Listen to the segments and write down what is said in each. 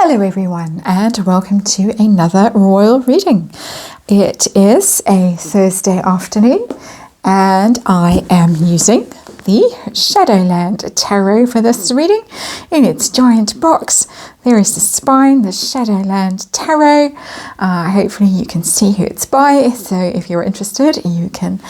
Hello everyone and welcome to another royal reading. It is a Thursday afternoon and I am using the Shadowland Tarot for this reading. In its giant box there is the spine, the Shadowland Tarot. Hopefully you can see who it's by, so if you're interested you can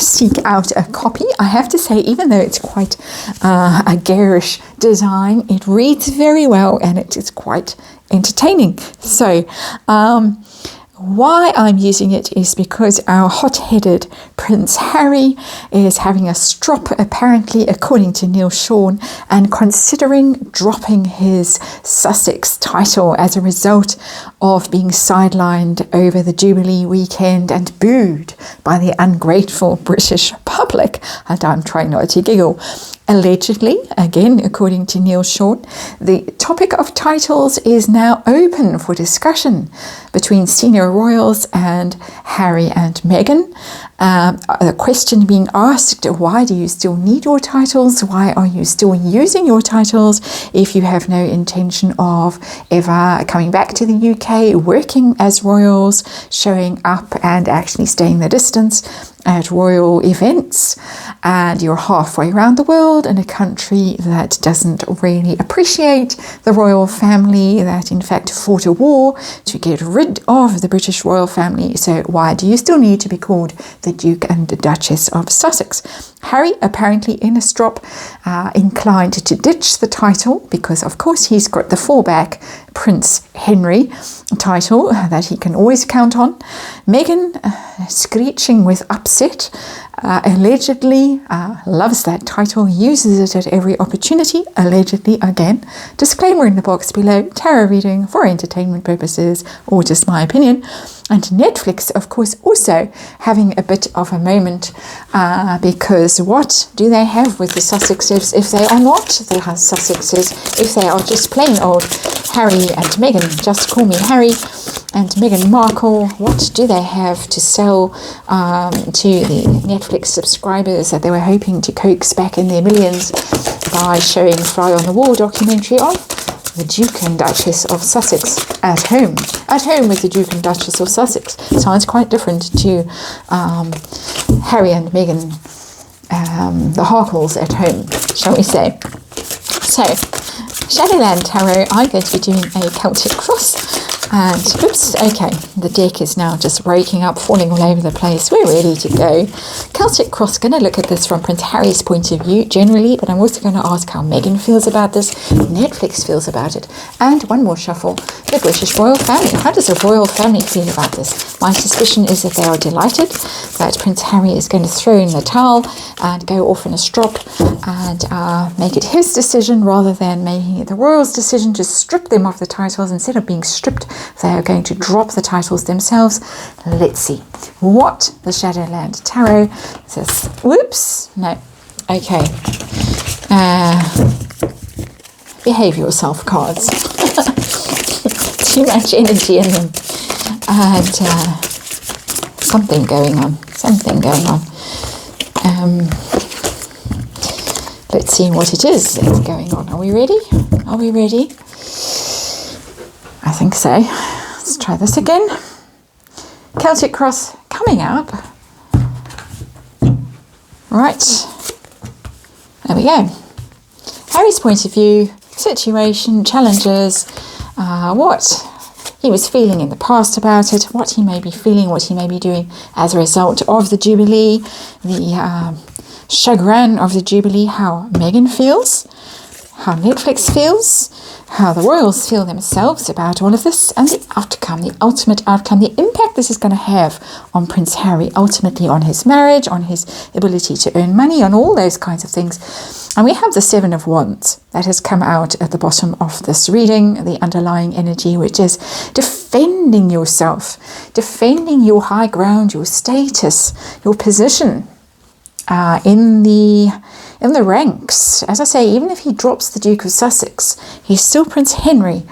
seek out a copy. I have to say, even though it's quite a garish design, it reads very well and it is quite entertaining. So why I'm using it is because our hot-headed Prince Harry is having a strop, apparently, according to Neil Sean, and considering dropping his Sussex title as a result of being sidelined over the Jubilee weekend and booed by the ungrateful British public. And I'm trying not to giggle. Allegedly, again, according to Neil Sean, the topic of titles is now open for discussion between senior royals and Harry and Meghan. A question being asked, why do you still need your titles? Why are you still using your titles if you have no intention of ever coming back to the UK, working as royals, showing up and actually staying the distance at royal events, and you're halfway around the world in a country that doesn't really appreciate the royal family, that in fact fought a war to get rid of the British royal family. So why do you still need to be called the Duke and the Duchess of Sussex? Harry, apparently in a strop, inclined to ditch the title because of course he's got the fallback Prince Henry title that he can always count on. Meghan, screeching with upset, allegedly loves that title, uses it at every opportunity, allegedly again. Disclaimer in the box below, tarot reading for entertainment purposes or just my opinion. And Netflix, of course, also having a bit of a moment because what do they have with the Sussexes if they are not the Sussexes, if they are just plain old Harry and Meghan? Just call me Harry and Meghan Markle. What do they have to sell to the Netflix subscribers that they were hoping to coax back in their millions by showing Fly on the Wall documentary of the Duke and Duchess of Sussex at home with the Duke and Duchess of Sussex? Sounds quite different to Harry and Meghan, the Harkles at home, shall we say. So, Shadowland Tarot, I'm going to be doing a Celtic cross. And oops, okay, the deck is now just breaking up, falling all over the place. We're ready to go. Celtic cross, going to look at this from Prince Harry's point of view generally, but I'm also going to ask how Meghan feels about this, Netflix feels about it, and one more shuffle, the British royal family. How does the royal family feel about this? My suspicion is that they are delighted that Prince Harry is going to throw in the towel and go off in a strop and make it his decision rather than making it the royals' decision to strip them of the titles. Instead of being stripped, they are going to drop the titles themselves. Let's see what the Shadowland Tarot says. Whoops, no. Okay. Behave yourself, cards. Too much energy in them. And something going on. Let's see what it is that's going on. Are we ready? I think so. Let's try this again. Celtic cross coming up. Right. There we go. Harry's point of view, situation, challenges, what he was feeling in the past about it, what he may be feeling, what he may be doing as a result of the Jubilee, the chagrin of the Jubilee, how Meghan feels, how Netflix feels, how the royals feel themselves about all of this, and the outcome, the ultimate outcome, the impact this is going to have on Prince Harry, ultimately on his marriage, on his ability to earn money, on all those kinds of things. And we have the Seven of Wands that has come out at the bottom of this reading, the underlying energy, which is defending yourself, defending your high ground, your status, your position in the ranks. As I say, even if he drops the Duke of Sussex, he's still Prince Henry,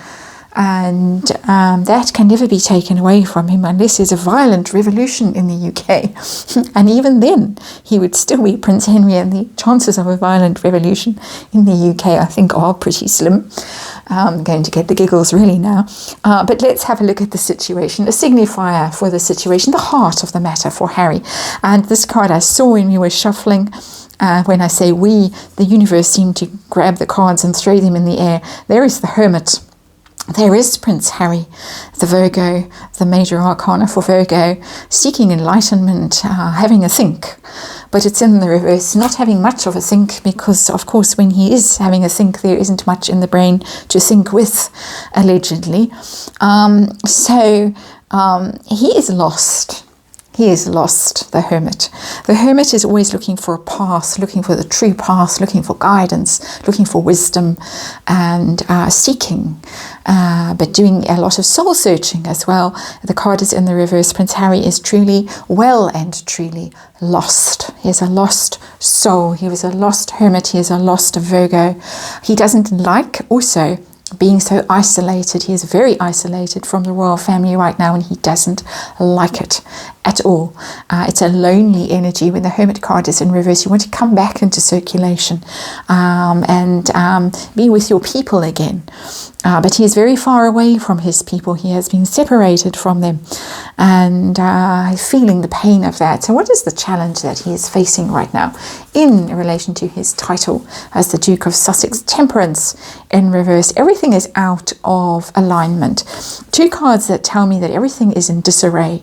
and that can never be taken away from him unless there's a violent revolution in the UK. And even then, he would still be Prince Henry, and the chances of a violent revolution in the UK, I think, are pretty slim. I'm going to get the giggles really now. But let's have a look at the situation, a signifier for the situation, the heart of the matter for Harry. And this card I saw when we were shuffling. When I say we, the universe seemed to grab the cards and throw them in the air. There is the Hermit. There is Prince Harry, the Virgo, the major arcana for Virgo, seeking enlightenment, having a think. But it's in the reverse, not having much of a think, because, of course, when he is having a think, there isn't much in the brain to think with, allegedly. He is lost. He is lost, the Hermit. The Hermit is always looking for a path, looking for the true path, looking for guidance, looking for wisdom, and seeking, but doing a lot of soul searching as well. The card is in the reverse. Prince Harry is truly, well and truly lost. He is a lost soul. He was a lost Hermit. He is a lost Virgo. He doesn't like also being so isolated. He is very isolated from the royal family right now, and he doesn't like it at all. It's a lonely energy. When the Hermit card is in reverse, you want to come back into circulation and be with your people again. But he is very far away from his people. He has been separated from them, and feeling the pain of that. So what is the challenge that he is facing right now in relation to his title as the Duke of Sussex? Temperance in reverse. Everything is out of alignment. Two cards that tell me that everything is in disarray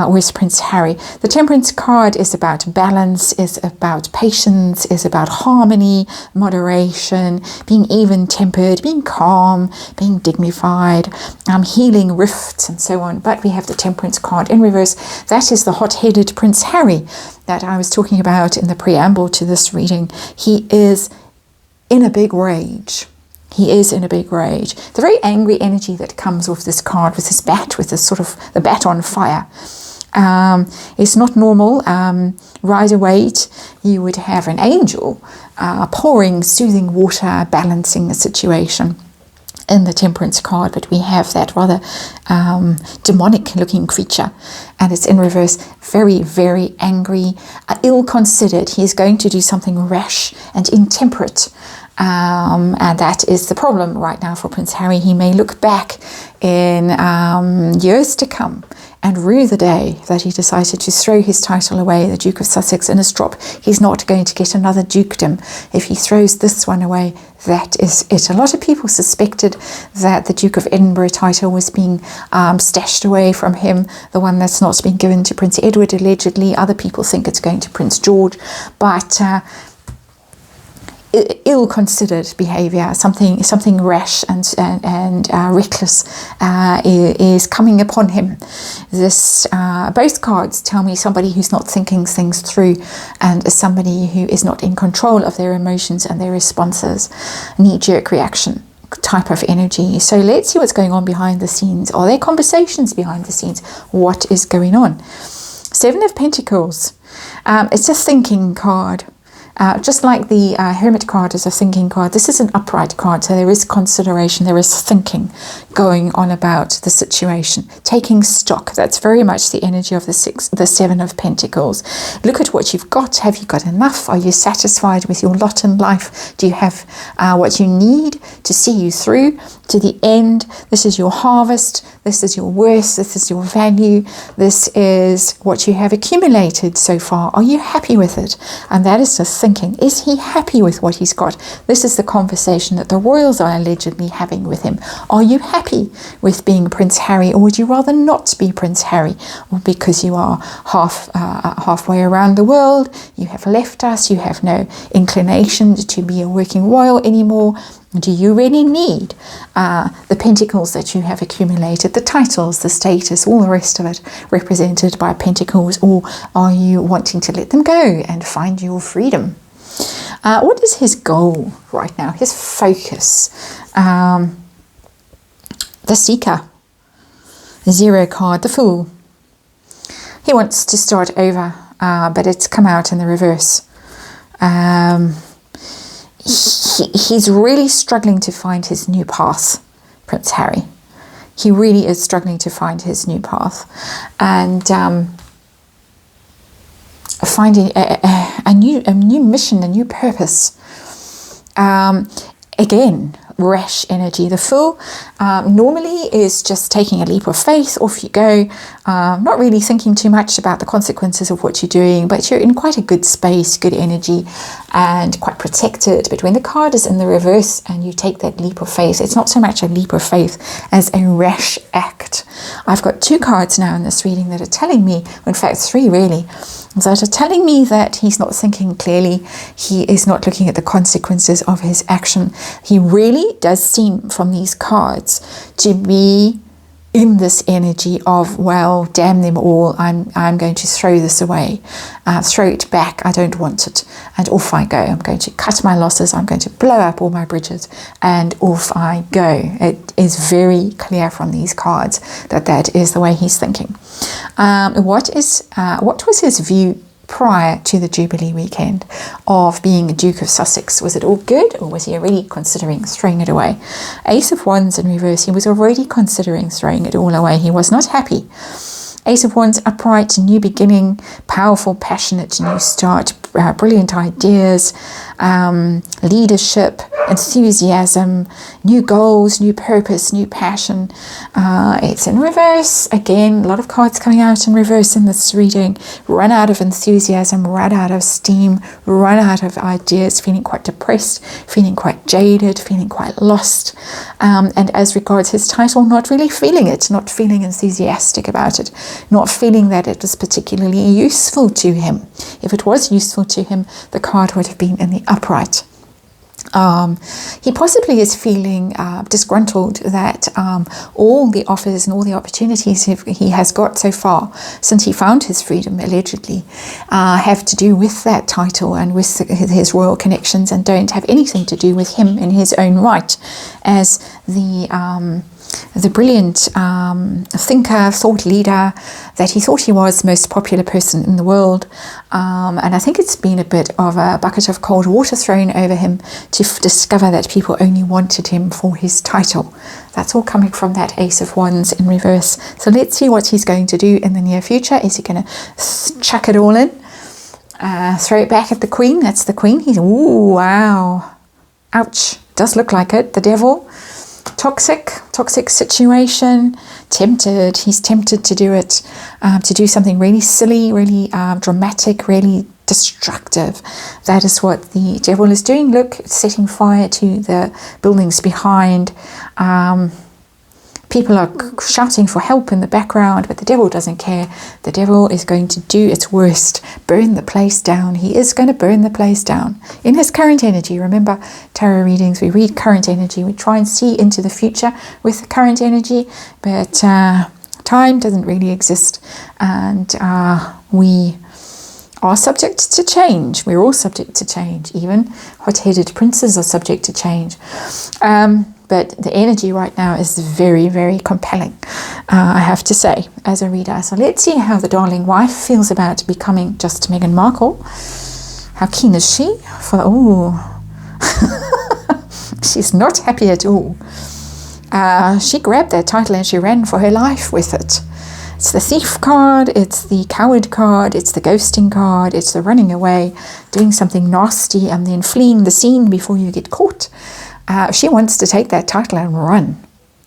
with Prince Harry. The Temperance card is about balance, is about patience, is about harmony, moderation, being even-tempered, being calm, being dignified, healing rifts and so on. But we have the Temperance card in reverse. That is the hot-headed Prince Harry that I was talking about in the preamble to this reading. He is in a big rage. He is in a big rage. The very angry energy that comes with this card, with this bat, with this sort of the bat on fire, it's not normal. Right away, you would have an angel pouring soothing water, balancing the situation in the Temperance card, but we have that rather demonic looking creature, and it's in reverse. Very, very angry, ill-considered. He is going to do something rash and intemperate, and that is the problem right now for Prince Harry. He may look back in years to come and rue the day that he decided to throw his title away, the Duke of Sussex, in a strop. He's not going to get another dukedom if he throws this one away. That is it. A lot of people suspected that the Duke of Edinburgh title was being stashed away from him, the one that's not been given to Prince Edward, allegedly. Other people think it's going to Prince George, but ill-considered behaviour, something rash and reckless is coming upon him. This both cards tell me somebody who's not thinking things through, and somebody who is not in control of their emotions and their responses. Knee-jerk reaction type of energy. So let's see what's going on behind the scenes. Are there conversations behind the scenes? What is going on? Seven of Pentacles. It's a thinking card. Just like the Hermit card is a thinking card, this is an upright card, so there is consideration, there is thinking going on about the situation, taking stock. That's very much the energy of the Seven of Pentacles. Look at what you've got. Have you got enough? Are you satisfied with your lot in life? Do you have what you need to see you through to the end? This is your harvest. This is your worth. This is your value. This is what you have accumulated so far. Are you happy with it? And that is the thinking. Is he happy with what he's got? This is the conversation that the royals are allegedly having with him. Are you happy with being Prince Harry, or would you rather not be Prince Harry? Or because you are halfway around the world, you have left us, you have no inclination to be a working royal anymore. Do you really need the pentacles that you have accumulated, the titles, the status, all the rest of it represented by pentacles, or are you wanting to let them go and find your freedom? What is his goal right now, his focus? The Seeker, the Zero card, the Fool. He wants to start over, but it's come out in the reverse. He's really struggling to find his new path, Prince Harry. He really is struggling to find his new path, and finding a new mission, a new purpose. Again, rash energy. The Fool normally is just taking a leap of faith, off you go, not really thinking too much about the consequences of what you're doing, but you're in quite a good space, good energy, and quite protected. But when the card is in the reverse and you take that leap of faith, it's not so much a leap of faith as a rash act. I've got 2 cards now in this reading that are telling me, in fact 3 really, that are telling me that he's not thinking clearly. He is not looking at the consequences of his action. He really does seem from these cards to be in this energy of, well, damn them all, I'm going to throw this away, throw it back, I don't want it, and off I go. I'm going to cut my losses, I'm going to blow up all my bridges, and off I go. It is very clear from these cards that that is the way he's thinking. What was his view prior to the Jubilee weekend of being a Duke of Sussex? Was it all good, or was he already considering throwing it away? Ace of Wands in reverse, he was already considering throwing it all away. He was not happy. Ace of Wands upright, new beginning, powerful, passionate, new start, brilliant ideas, leadership, enthusiasm, new goals, new purpose, new passion. It's in reverse. Again, a lot of cards coming out in reverse in this reading. Run out of enthusiasm, run out of steam, run out of ideas, feeling quite depressed, feeling quite jaded, feeling quite lost. And as regards his title, not really feeling it, not feeling enthusiastic about it, not feeling that it was particularly useful to him. If it was useful to him, the card would have been in the upright. He possibly is feeling disgruntled that all the offers and all the opportunities he has got so far since he found his freedom, allegedly, have to do with that title and with his royal connections, and don't have anything to do with him in his own right as the brilliant thinker, thought leader that he thought he was, most popular person in the world. And I think it's been a bit of a bucket of cold water thrown over him to discover that people only wanted him for his title. That's all coming from that Ace of Wands in reverse. So let's see what he's going to do in the near future. Is he going to chuck it all in? Throw it back at the Queen? That's the Queen. He's, ooh, wow. Ouch. Does look like it. The Devil. Toxic situation, tempted. He's tempted to do it, to do something really silly, really dramatic, really destructive. That is what the Devil is doing. Look, setting fire to the buildings behind. People are shouting for help in the background, but the Devil doesn't care. The Devil is going to do its worst, burn the place down. He is going to burn the place down in his current energy. Remember, tarot readings, we read current energy. We try and see into the future with the current energy, but time doesn't really exist, and we are subject to change. We're all subject to change. Even hot-headed princes are subject to change. But the energy right now is very, very compelling, I have to say, as a reader. So let's see how the darling wife feels about becoming just Meghan Markle. How keen is she for, she's not happy at all. She grabbed that title and she ran for her life with it. It's the thief card, it's the coward card, it's the ghosting card, it's the running away, doing something nasty and then fleeing the scene before you get caught. She wants to take that title and run.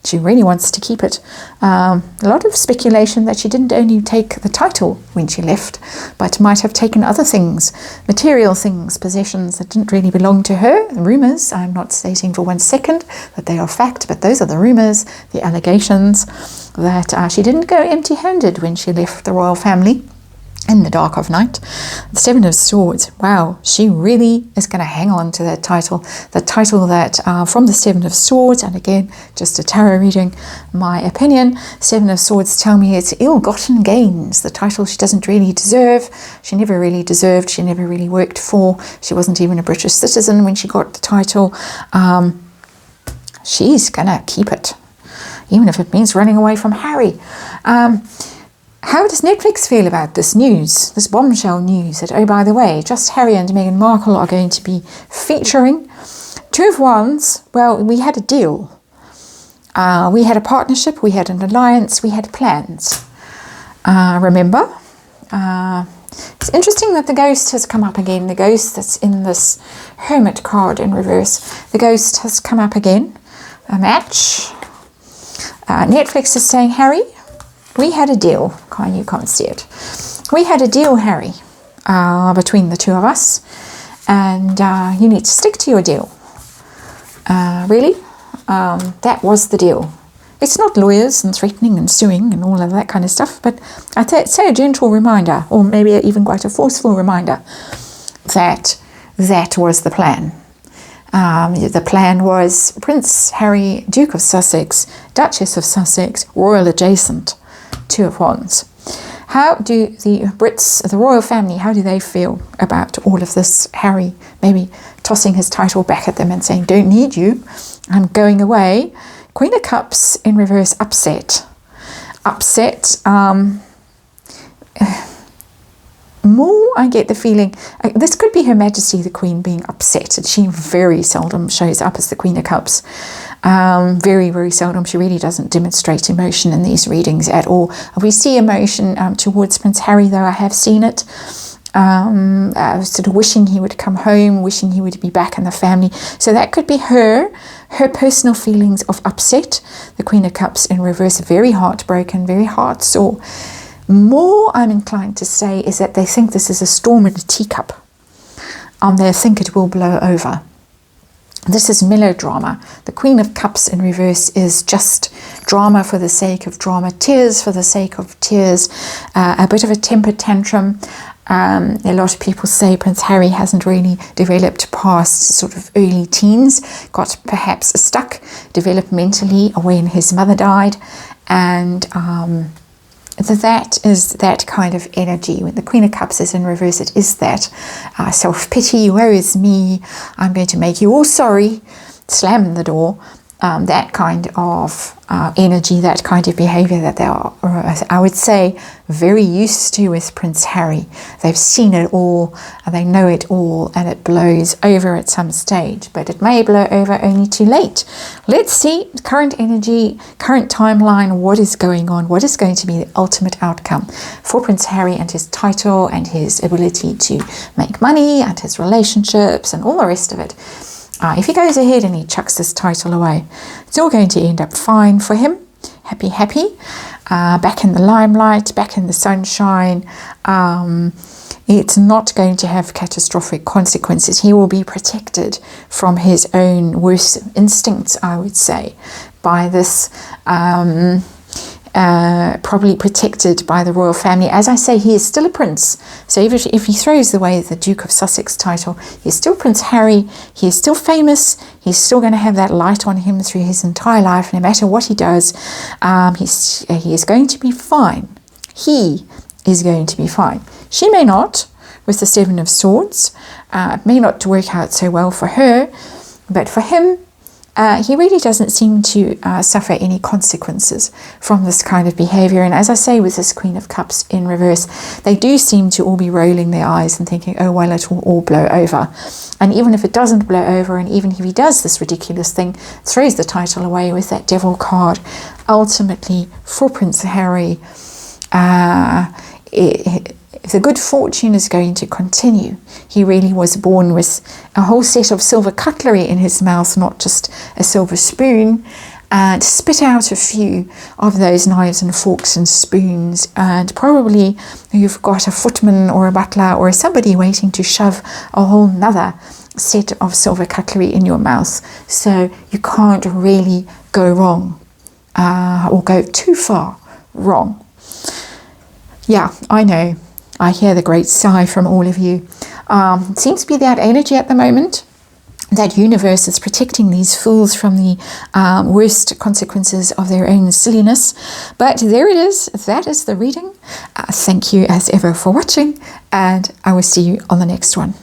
She really wants to keep it. A lot of speculation that she didn't only take the title when she left, but might have taken other things, material things, possessions that didn't really belong to her. Rumours, I'm not stating for 1 second that they are fact, but those are the rumours, the allegations, that she didn't go empty-handed when she left the royal family. In the dark of night. The Seven of Swords. Wow, she really is going to hang on to that title. The title that from the Seven of Swords, and again, just a tarot reading, my opinion, Seven of Swords tell me it's ill-gotten gains. The title she doesn't really deserve. She never really deserved. She never really worked for. She wasn't even a British citizen when she got the title. She's going to keep it, even if it means running away from Harry. How does Netflix feel about this news, this bombshell news that, oh, by the way, just Harry and Meghan Markle are going to be featuring? Two of Wands, well, we had a deal. We had a partnership, we had an alliance, we had plans. Remember? It's interesting that the ghost has come up again. The ghost that's in this Hermit card in reverse. The ghost has come up again. a match. Netflix is saying, Harry, we had a deal. You can't see it. We had a deal, Harry, between the two of us, and you need to stick to your deal. Really? That was the deal. It's not lawyers and threatening and suing and all of that kind of stuff, but I'd say a gentle reminder, or maybe even quite a forceful reminder, that that was the plan. The plan was Prince Harry, Duke of Sussex, Duchess of Sussex, royal adjacent, Two of Wands. How do the Brits, the royal family, how do they feel about all of this? Harry maybe tossing his title back at them and saying, don't need you, I'm going away. Queen of Cups in reverse, upset. More, I get the feeling, this could be Her Majesty the Queen being upset. She very seldom shows up as the Queen of Cups. Very, very seldom. She really doesn't demonstrate emotion in these readings at all. We see emotion towards Prince Harry, though. I have seen it. Sort of wishing he would come home, wishing he would be back in the family. So that could be her personal feelings of upset. The Queen of Cups in reverse, very heartbroken, very heartsore. More, I'm inclined to say, is that they think this is a storm in a teacup. They think it will blow over. This is melodrama. The Queen of Cups in reverse is just drama for the sake of drama, tears for the sake of tears, a bit of a temper tantrum. A lot of people say Prince Harry hasn't really developed past sort of early teens, got perhaps stuck developmentally when his mother died, and that is that kind of energy. When the Queen of Cups is in reverse, it is that self-pity, woe is me, I'm going to make you all sorry, slam the door, that kind of energy, that kind of behavior that they are, I would say, very used to with Prince Harry. They've seen it all, and they know it all, and it blows over at some stage, but it may blow over only too late. Let's see current energy, current timeline, what is going on, what is going to be the ultimate outcome for Prince Harry and his title and his ability to make money and his relationships and all the rest of it. If he goes ahead and he chucks this title away, it's all going to end up fine for him. Happy, back in the limelight, back in the sunshine. It's not going to have catastrophic consequences. He will be protected from his own worst instincts, I would say, by this, probably protected by the royal family. As I say, he is still a prince. So if he throws away the Duke of Sussex title, he's still Prince Harry. He is still famous. He's still going to have that light on him through his entire life. No matter what he does, he is going to be fine. He is going to be fine. She may not, with the Seven of Swords. It may not work out so well for her, but for him, he really doesn't seem to suffer any consequences from this kind of behavior. And as I say, with this Queen of Cups in reverse, they do seem to all be rolling their eyes and thinking, oh, well, it will all blow over. And even if it doesn't blow over, and even if he does this ridiculous thing, throws the title away with that devil card, ultimately, for Prince Harry, the good fortune is going to continue. He really was born with a whole set of silver cutlery in his mouth, not just a silver spoon, and spit out a few of those knives and forks and spoons, and probably you've got a footman or a butler or somebody waiting to shove a whole nother set of silver cutlery in your mouth. So you can't really go wrong, or go too far wrong. Yeah, I know. I hear the great sigh from all of you. It seems to be that energy at the moment. That universe is protecting these fools from the worst consequences of their own silliness. But there it is. That is the reading. Thank you as ever for watching, and I will see you on the next one.